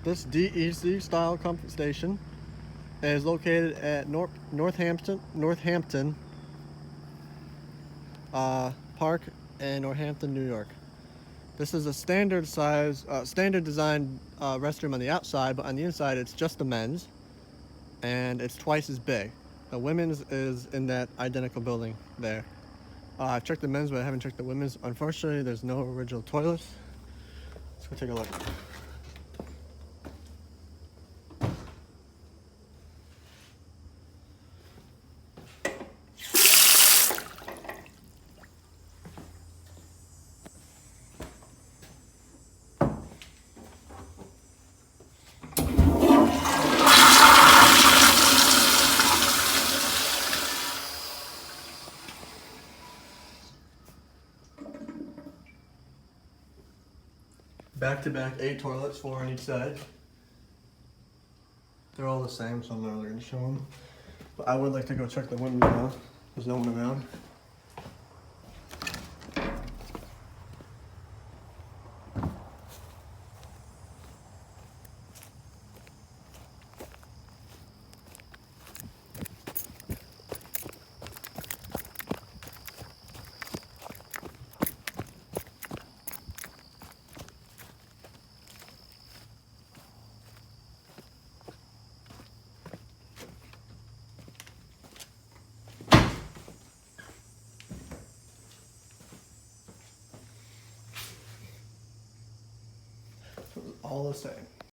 This DEC style comfort station is located at Northampton Park in Northampton, New York. This is a standard design restroom on the outside, but on the inside it's just the men's, and it's twice as big. The women's is in that identical building there. I've checked the men's, but I haven't checked the women's. Unfortunately, there's no original toilets. Let's go take a look. Back-to-back 8 toilets, 4 on each side. They're all the same, so I'm not really going to show them. But I would like to go check the women's now. There's no one around. All the same.